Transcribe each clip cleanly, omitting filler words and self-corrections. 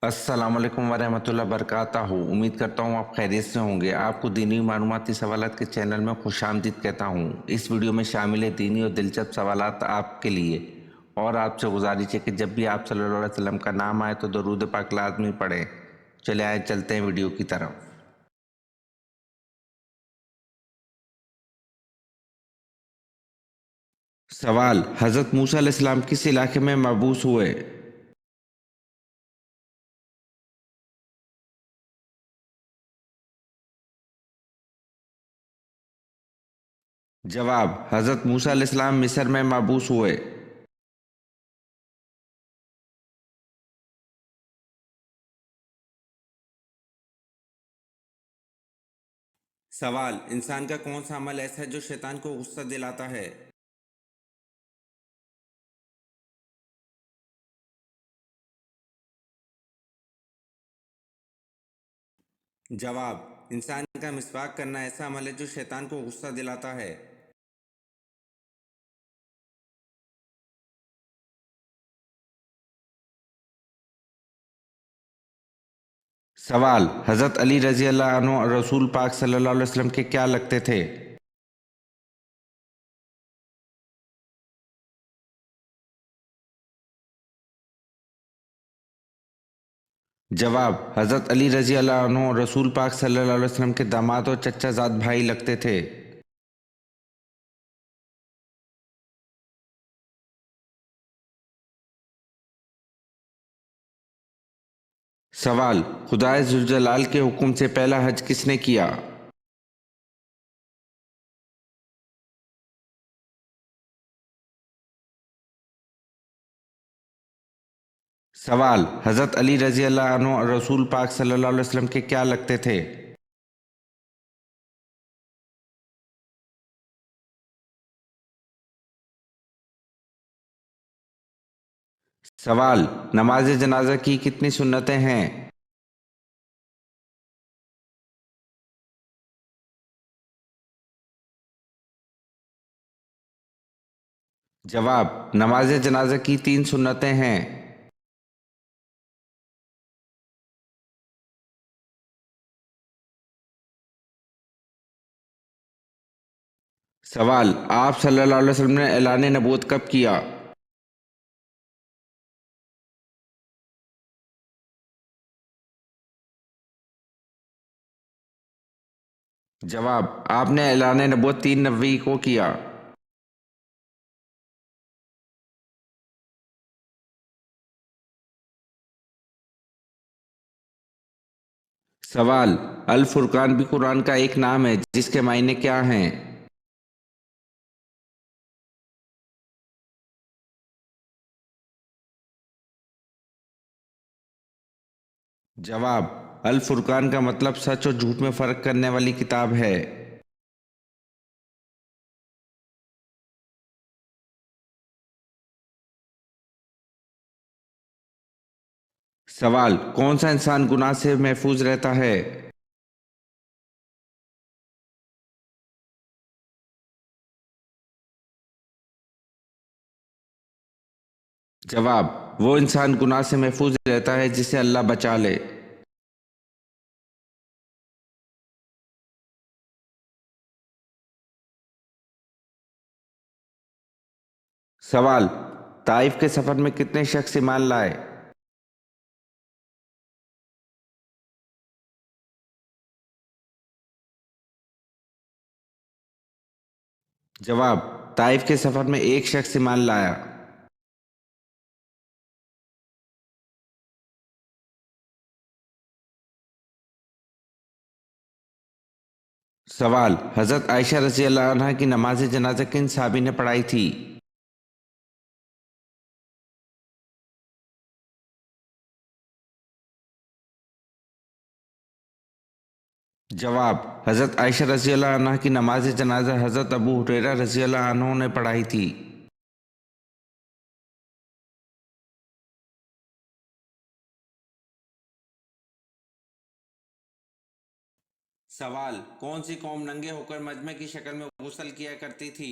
السلام علیکم ورحمۃ اللہ وبرکاتہ. امید کرتا ہوں آپ خیریت سے ہوں گے. آپ کو دینی معلوماتی سوالات کے چینل میں خوش آمدید کہتا ہوں. اس ویڈیو میں شامل ہے دینی اور دلچسپ سوالات آپ کے لیے، اور آپ سے گزارش ہے کہ جب بھی آپ صلی اللہ علیہ وسلم کا نام آئے تو درود پاک لازمی پڑھیں. چلے آئے چلتے ہیں ویڈیو کی طرف. سوال: حضرت موسیٰ علیہ السلام کس علاقے میں مبعوث ہوئے؟ جواب: حضرت موسیٰ علیہ السلام مصر میں مبعوث ہوئے. سوال: انسان کا کون سا عمل ایسا ہے جو شیطان کو غصہ دلاتا ہے؟ جواب: انسان کا مسواک کرنا ایسا عمل ہے جو شیطان کو غصہ دلاتا ہے. سوال: حضرت علی رضی اللہ عنہ رسول پاک صلی اللہ علیہ وسلم کے کیا لگتے تھے؟ جواب: حضرت علی رضی اللہ عنہ رسول پاک صلی اللہ علیہ وسلم کے داماد اور چچا زاد بھائی لگتے تھے. سوال: خدائے ذوالجلال کے حکم سے پہلا حج کس نے کیا؟ سوال: حضرت علی رضی اللہ عنہ رسول پاک صلی اللہ علیہ وسلم کے کیا لگتے تھے؟ سوال: نماز جنازہ کی کتنی سنتیں ہیں؟ جواب: نماز جنازہ کی 3 سنتیں ہیں. سوال: آپ صلی اللہ علیہ وسلم نے اعلان نبوت کب کیا؟ جواب: آپ نے اعلان نبوت 3 نوی کو کیا. سوال: الفرقان بھی قرآن کا ایک نام ہے جس کے معنی کیا ہیں؟ جواب: الفرقان کا مطلب سچ اور جھوٹ میں فرق کرنے والی کتاب ہے. سوال: کون سا انسان گناہ سے محفوظ رہتا ہے؟ جواب: وہ انسان گناہ سے محفوظ رہتا ہے جسے اللہ بچا لے. سوال: طائف کے سفر میں کتنے شخص ایمان لائے؟ جواب: طائف کے سفر میں ایک شخص ایمان لایا. سوال: حضرت عائشہ رضی اللہ عنہ کی نماز جنازہ کن صحابی نے پڑھائی تھی؟ جواب: حضرت عائشہ رضی اللہ عنہ کی نماز جنازہ حضرت ابو ہریرہ رضی اللہ عنہ نے پڑھائی تھی. سوال: کون سی قوم ننگے ہو کر مجمع کی شکل میں غسل کیا کرتی تھی؟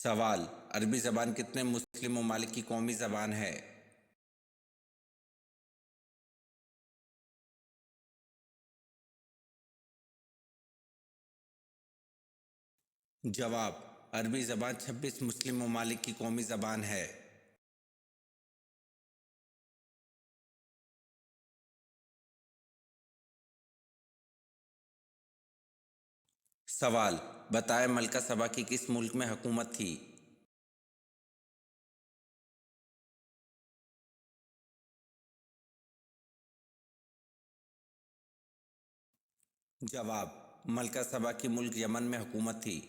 سوال: عربی زبان کتنے مسلم ممالک کی قومی زبان ہے؟ جواب: عربی زبان 26 مسلم ممالک کی قومی زبان ہے۔ سوال: بتائیں ملکہ سبا کی کس ملک میں حکومت تھی؟ جواب: ملکہ سبا کی ملک یمن میں حکومت تھی۔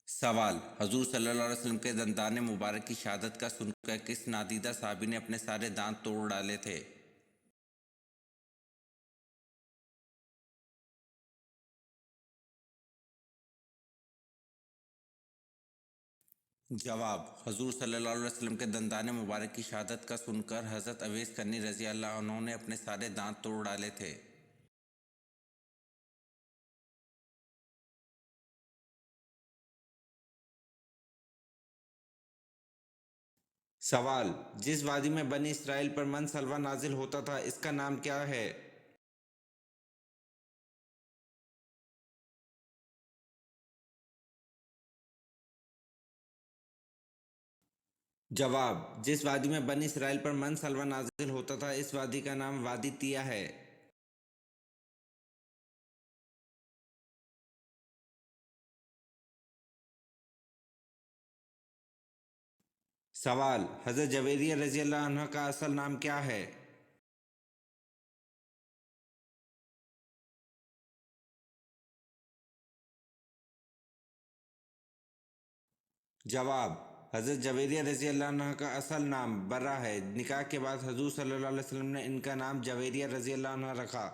سوال: حضور صلی اللہ علیہ وسلم کے دندان مبارک کی شہادت کا سن کر کس نادیدہ صحابی نے اپنے سارے دانت توڑ ڈالے تھے؟ جواب: حضور صلی اللہ علیہ وسلم کے دندان مبارک کی شہادت کا سن کر حضرت اویس کرنی رضی اللہ عنہ نے اپنے سارے دانت توڑ ڈالے تھے۔ سوال: جس وادی میں بنی اسرائیل پر من سلوہ نازل ہوتا تھا اس کا نام کیا ہے؟ جواب: جس وادی میں بنی اسرائیل پر من سلوہ نازل ہوتا تھا اس وادی کا نام وادی تیہ ہے۔ سوال: حضرت جویریہ رضی اللہ عنہ کا اصل نام کیا ہے؟ جواب: حضرت جویریہ رضی اللہ عنہ کا اصل نام برہ ہے، نکاح کے بعد حضور صلی اللہ علیہ وسلم نے ان کا نام جویریہ رضی اللہ عنہ رکھا۔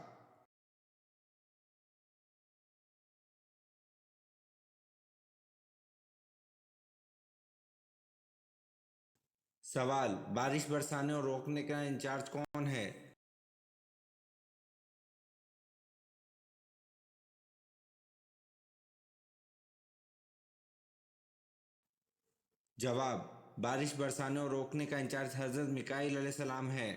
سوال: بارش برسانے اور روکنے کا انچارج کون ہے؟ جواب: بارش برسانے اور روکنے کا انچارج حضرت میکائیل علیہ السلام ہے۔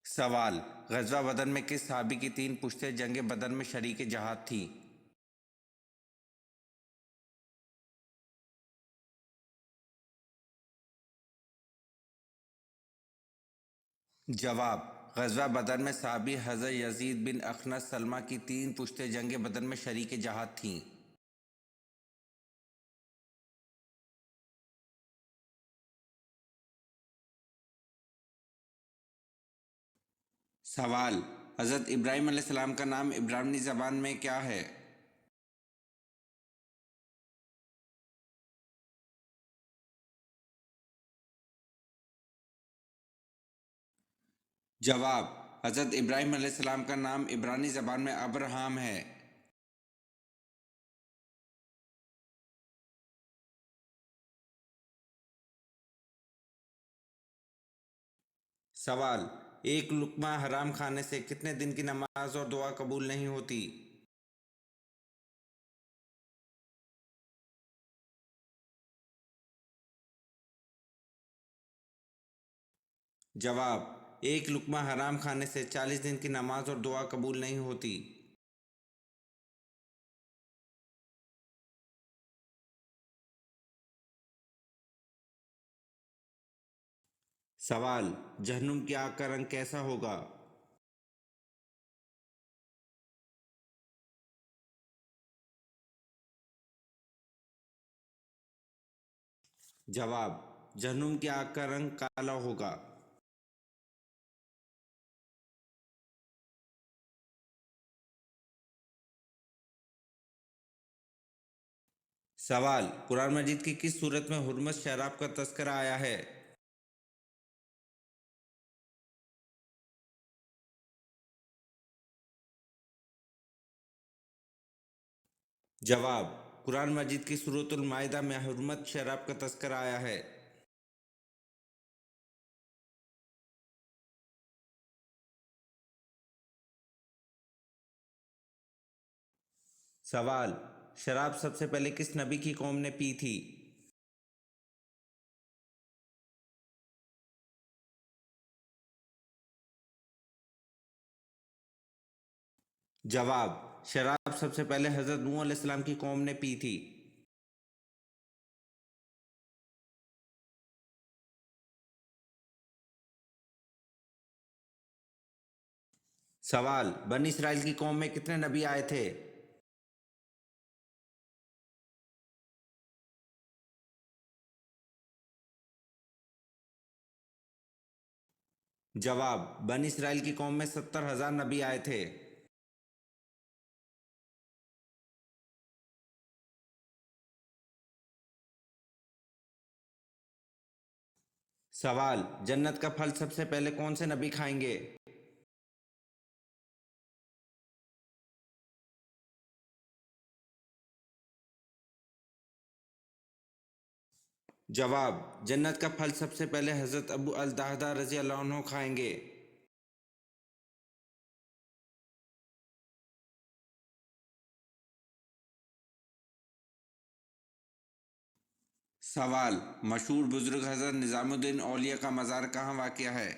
سوال: غزوہ بدر میں کس صحابی کی 3 پشتیں جنگ بدر میں شریک جہاد تھیں؟ جواب: غزوہ بدر میں صحابی حضرت یزید بن اخنس سلمہ کی 3 پشتیں جنگ بدر میں شریک جہاد تھیں۔ سوال: حضرت ابراہیم علیہ السلام کا نام عبرانی زبان میں کیا ہے؟ جواب: حضرت ابراہیم علیہ السلام کا نام عبرانی زبان میں ابراہام ہے۔ سوال: ایک لقمہ حرام کھانے سے کتنے دن کی نماز اور دعا قبول نہیں ہوتی؟ جواب: ایک لقمہ حرام کھانے سے 40 دن کی نماز اور دعا قبول نہیں ہوتی۔ سوال: جہنم کی آگ کا رنگ کیسا ہوگا؟ جواب: جہنم کی آگ کا رنگ کالا ہوگا۔ سوال: قرآن مجید کی کس صورت میں حرمت شراب کا تذکرہ آیا ہے؟ جواب: قرآن مجید کی سورۃ المائدہ میں حرمت شراب کا تذکرہ آیا ہے۔ سوال: شراب سب سے پہلے کس نبی کی قوم نے پی تھی؟ جواب: شراب سب سے پہلے حضرت نوح علیہ السلام کی قوم نے پی تھی۔ سوال: بنی اسرائیل کی قوم میں کتنے نبی آئے تھے؟ جواب: بنی اسرائیل کی قوم میں 70,000 نبی آئے تھے۔ سوال: جنت کا پھل سب سے پہلے کون سے نبی کھائیں گے؟ جواب: جنت کا پھل سب سے پہلے حضرت ابو الدرداء رضی اللہ عنہ کھائیں گے۔ سوال: مشہور بزرگ حضرت نظام الدین اولیاء کا مزار کہاں واقع ہے؟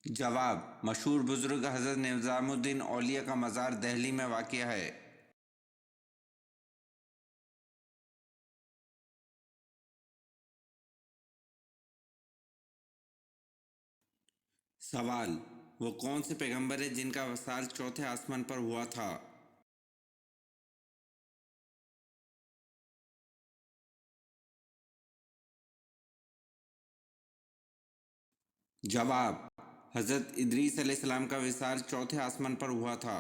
جواب: مشہور بزرگ حضرت نظام الدین اولیاء کا مزار دہلی میں واقع ہے۔ سوال: وہ کون سے پیغمبر ہیں جن کا وصال چوتھے آسمان پر ہوا تھا؟ جواب: حضرت ادریس علیہ السلام کا وصال چوتھے آسمان پر ہوا تھا۔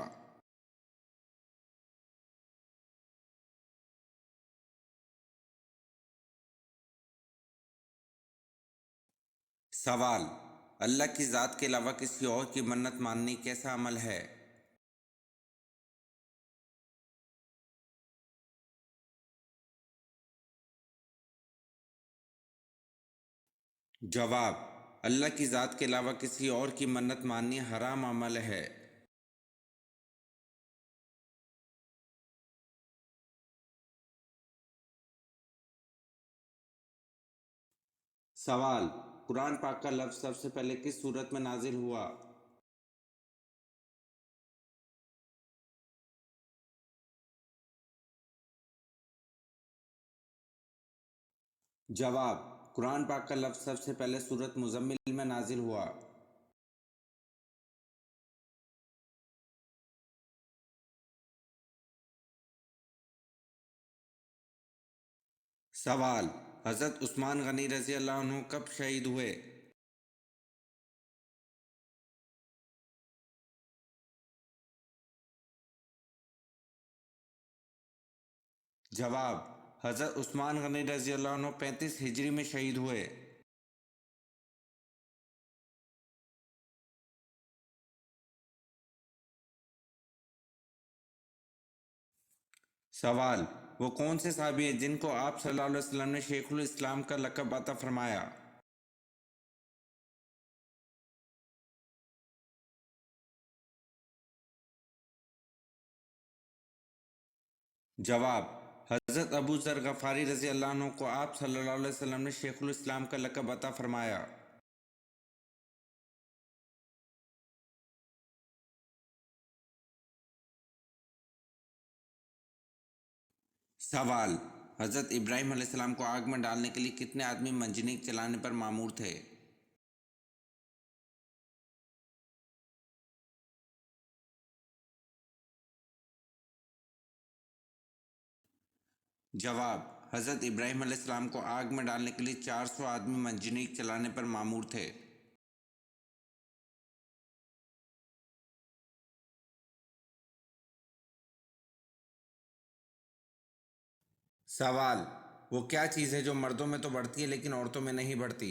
سوال: اللہ کی ذات کے علاوہ کسی اور کی منت ماننی کیسا عمل ہے؟ جواب: اللہ کی ذات کے علاوہ کسی اور کی منت ماننی حرام عمل ہے۔ سوال: قرآن پاک کا لفظ سب سے پہلے کس صورت میں نازل ہوا؟ جواب: قرآن پاک کا لفظ سب سے پہلے سورۃ مزمل میں نازل ہوا۔ سوال: حضرت عثمان غنی رضی اللہ عنہ کب شہید ہوئے؟ جواب: حضرت عثمان غنی رضی اللہ عنہ 35 ہجری میں شہید ہوئے۔ سوال: وہ کون سے صحابی ہیں جن کو آپ صلی اللہ علیہ وسلم نے شیخ الاسلام کا لقب عطا فرمایا؟ جواب: حضرت ابو ذر غفاری رضی اللہ عنہ کو آپ صلی اللہ علیہ وسلم نے شیخ الاسلام کا لقب عطا فرمایا۔ سوال: حضرت ابراہیم علیہ السلام کو آگ میں ڈالنے کے لیے کتنے آدمی منجنیق چلانے پر مامور تھے؟ جواب: حضرت ابراہیم علیہ السلام کو آگ میں ڈالنے کے لیے 400 آدمی منجنیق چلانے پر مامور تھے۔ سوال: وہ کیا چیز ہے جو مردوں میں تو بڑھتی ہے لیکن عورتوں میں نہیں بڑھتی؟